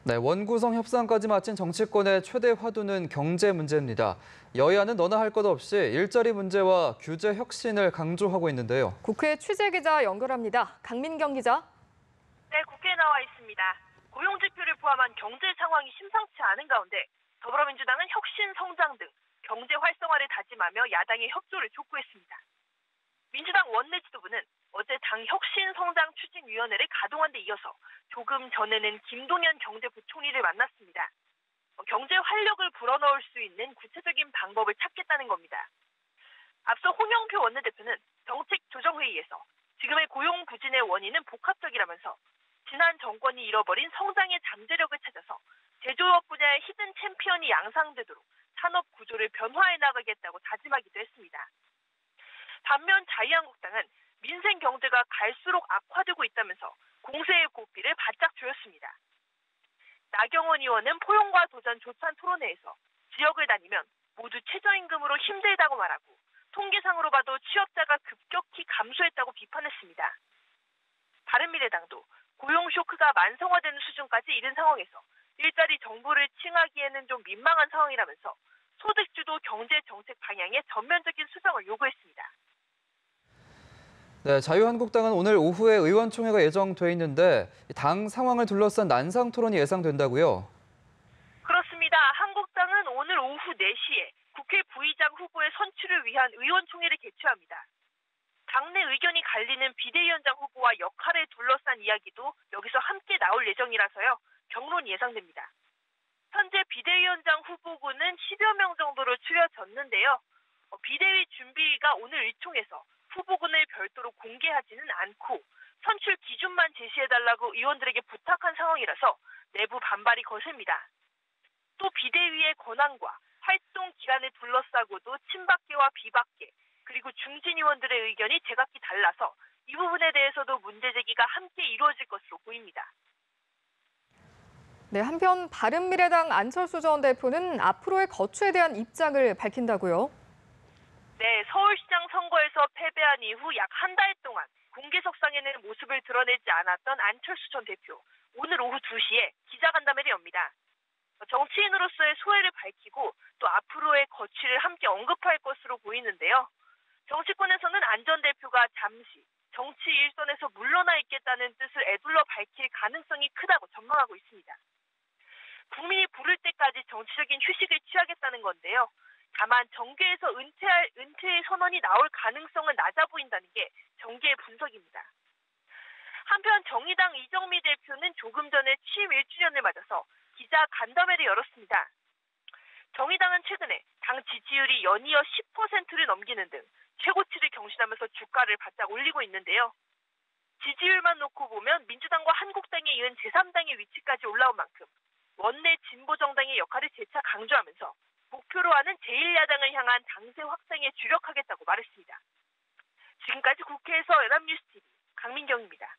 네, 원구성 협상까지 마친 정치권의 최대 화두는 경제 문제입니다. 여야는 너나 할 것 없이 일자리 문제와 규제 혁신을 강조하고 있는데요. 국회 취재기자 연결합니다. 강민경 기자. 네, 국회에 나와 있습니다. 고용지표를 포함한 경제 상황이 심상치 않은 가운데 더불어민주당은 혁신 성장 등 경제 활성화를 다짐하며 야당의 협조를 촉구했습니다. 민주당 원내 지도부는 어제 당 혁신성장추진위원회를 가동한 데 이어서 조금 전에는 김동연 경제부총리를 만났습니다. 경제 활력을 불어넣을 수 있는 구체적인 방법을 찾겠다는 겁니다. 앞서 홍영표 원내대표는 정책조정회의에서 지금의 고용 부진의 원인은 복합적이라면서 지난 정권이 잃어버린 성장의 잠재력을 찾아서 제조업 분야의 히든 챔피언이 양상되도록 산업 구조를 변화해 나가겠다고 다짐하기도 했습니다. 반면 자유한국당은 민생 경제가 갈수록 악화되고 있다면서 공세의 고삐를 바짝 조였습니다. 나경원 의원은 포용과 도전 조찬 토론회에서 지역을 다니면 모두 최저임금으로 힘들다고 말하고 통계상으로 봐도 취업자가 급격히 감소했다고 비판했습니다. 바른미래당도 고용 쇼크가 만성화되는 수준까지 이른 상황에서 일자리 정부를 칭하기에는 좀 민망한 상황이라면서 소득주도 경제 정책 방향의 전면적인 수정을 요구했습니다. 네, 자유한국당은 오늘 오후에 의원총회가 예정돼 있는데 당 상황을 둘러싼 난상 토론이 예상된다고요? 그렇습니다. 한국당은 오늘 오후 4시에 국회 부의장 후보의 선출을 위한 의원총회를 개최합니다. 당내 의견이 갈리는 비대위원장 후보와 역할을 둘러싼 이야기도 여기서 함께 나올 예정이라서요. 경론이 예상됩니다. 현재 비대위원장 후보군은 10여 명 정도로 추려졌는데요. 비대위 준비가 오늘 의총에서 후보군을 별도로 공개하지는 않고 선출 기준만 제시해달라고 의원들에게 부탁한 상황이라서 내부 반발이 거셉니다. 또 비대위의 권한과 활동 기간을 둘러싸고도 친박계와 비박계 그리고 중진 의원들의 의견이 제각기 달라서 이 부분에 대해서도 문제 제기가 함께 이루어질 것으로 보입니다. 네, 한편 바른미래당 안철수 전 대표는 앞으로의 거취에 대한 입장을 밝힌다고요? 네, 서울시장 선거에서 패배한 이후 약 한 달 동안 공개석상에는 모습을 드러내지 않았던 안철수 전 대표. 오늘 오후 2시에 기자간담회를 엽니다. 정치인으로서의 소회를 밝히고 또 앞으로의 거취를 함께 언급할 것으로 보이는데요. 정치권에서는 안 전 대표가 잠시 정치 일선에서 물러나 있겠다는 뜻을 애둘러 밝힐 가능성이 크다고 전망하고 있습니다. 국민이 부를 때까지 정치적인 휴식을 취하겠다는 건데요. 다만 정계에서 은퇴의 선언이 나올 가능성은 낮아 보인다는 게 정계의 분석입니다. 한편 정의당 이정미 대표는 조금 전에 취임 1주년을 맞아서 기자 간담회를 열었습니다. 정의당은 최근에 당 지지율이 연이어 10%를 넘기는 등 최고치를 경신하면서 주가를 바짝 올리고 있는데요. 지지율만 놓고 보면 민주당과 한국당에 이은 제3당의 위치까지 올라온 만큼 원내 진보정당의 역할을 재차 강조하면서 목표로 하는 제1야당을 향한 당세 확장에 주력하겠다고 말했습니다. 지금까지 국회에서 연합뉴스TV 강민경입니다.